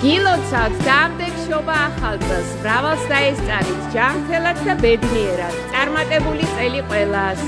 გილოცავთ დამდეგ შობა ახალ წელს, მრავალს დაესწარით ჯანმრთელად და ბედნიერად. წარმატებული წელი ყველას.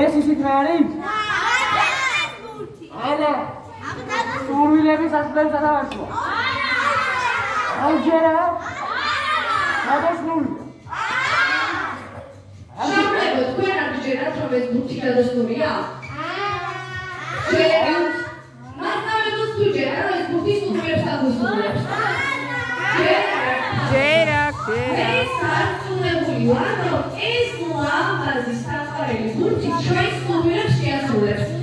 ეს ისიც რა არის? არა. სურვილების ასლებს გადავარჩვა. აუჯერა? გადასული. შევლებოთ თქვენ არ გჯერათ რომ ეს ბუთი გადასულია? ჯერათ. მასწავლებლებს თუ ჯერა რომ ეს ბუთი სურვილებს აღუსრულებს. ვარ, რომ ეს ლამაზი საყვარელი ბურთი ჩვენს კლუბირებს შეასრულებს.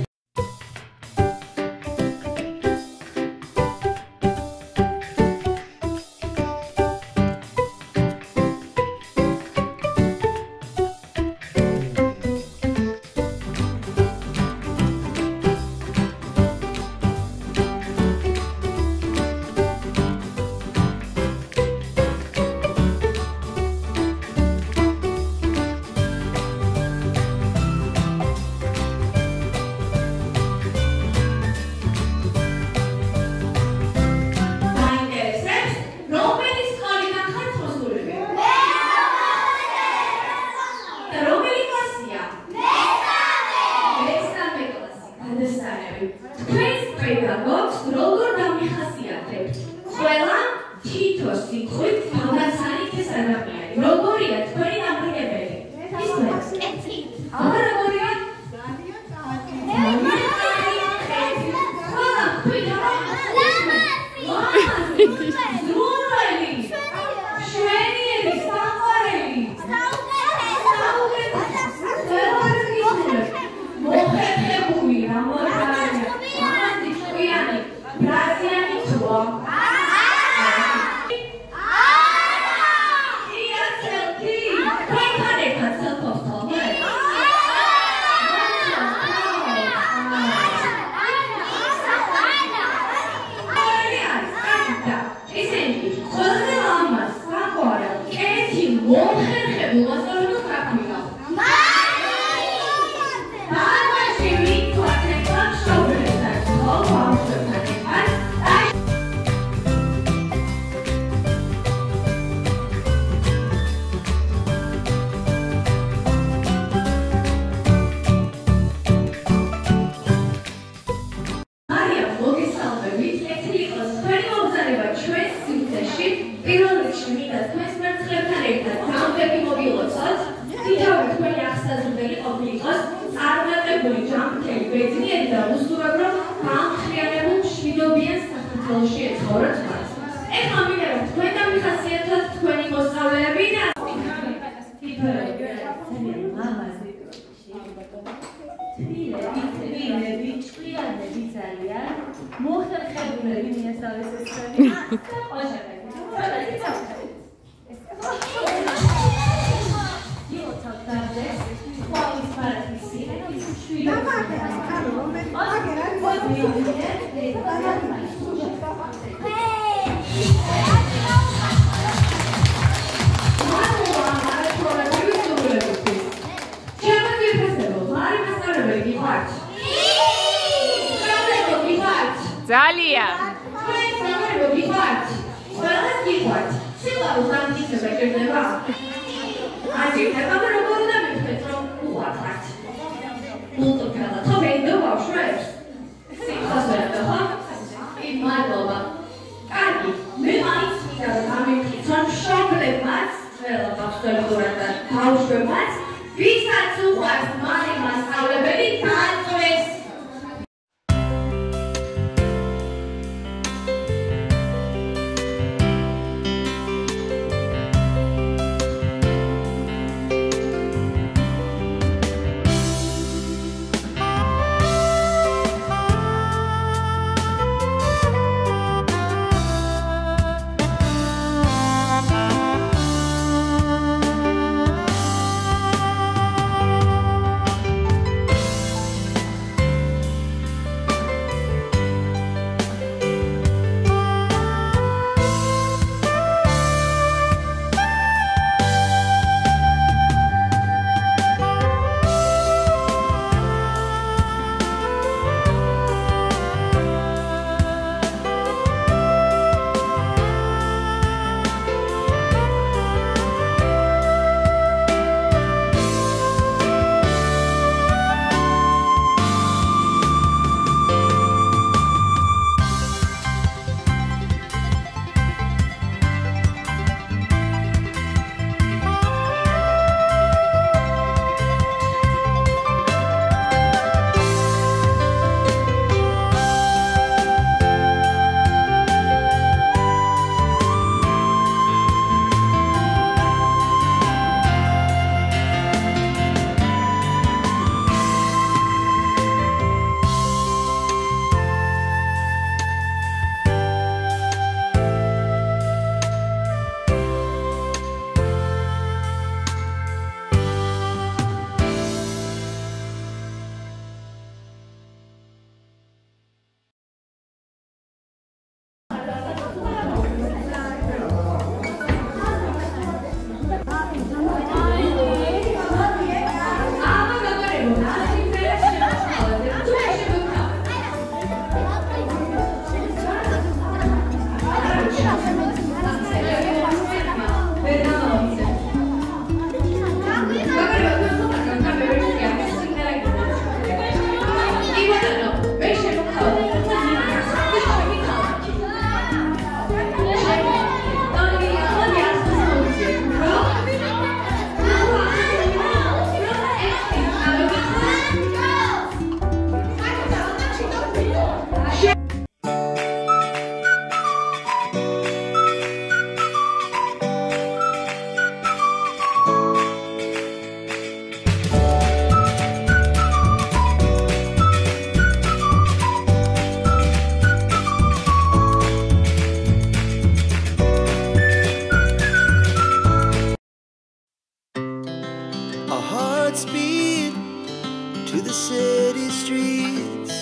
to the city streets,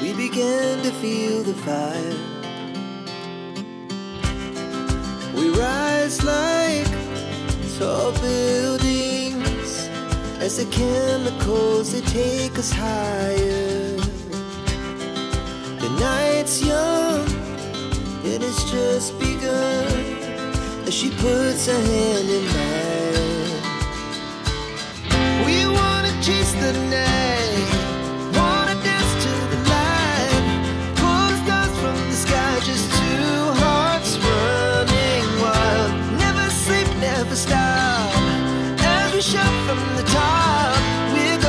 we began to feel the fire. We rise like tall buildings as the chemicals, they take us higher. The night's young and it's just begun as she puts her hand in mine. We wanna chase the night, wanna dance to the light, pull the stars from the sky, just two hearts running wild. Never sleep, never stop, as we shout from the top. We're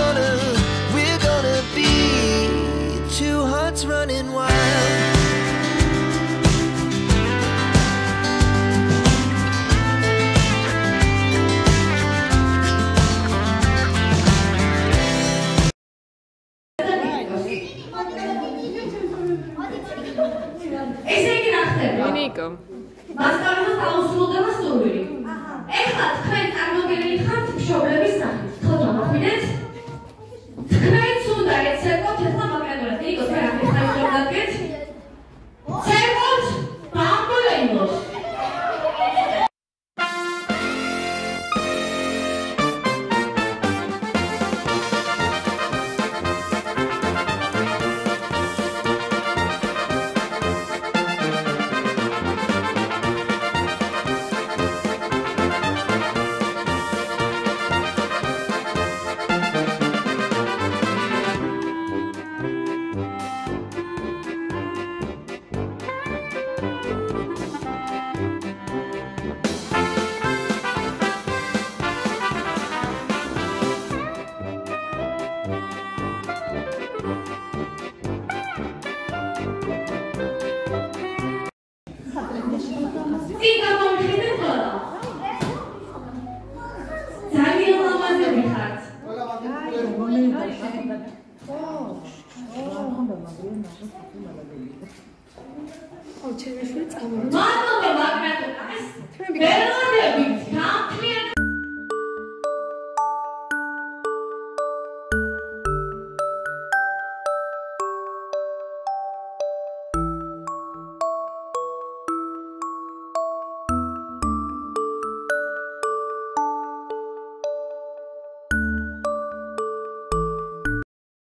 gonna be two hearts running wild. ნიკო მასწავლებელს დაუსრულდება სურვილი. ეხლა თქვენ წარმოგიდგენთ ხართ მშობლების სახით. თხოთ ამოხვიდეთ. თქვენც უნდა ეცეკოთ ეხლა მაგალითად ნიკო თქვენ ახლა ხარჯობდაგეთ. ცეკოთ ბამბოლენოს. მადლობა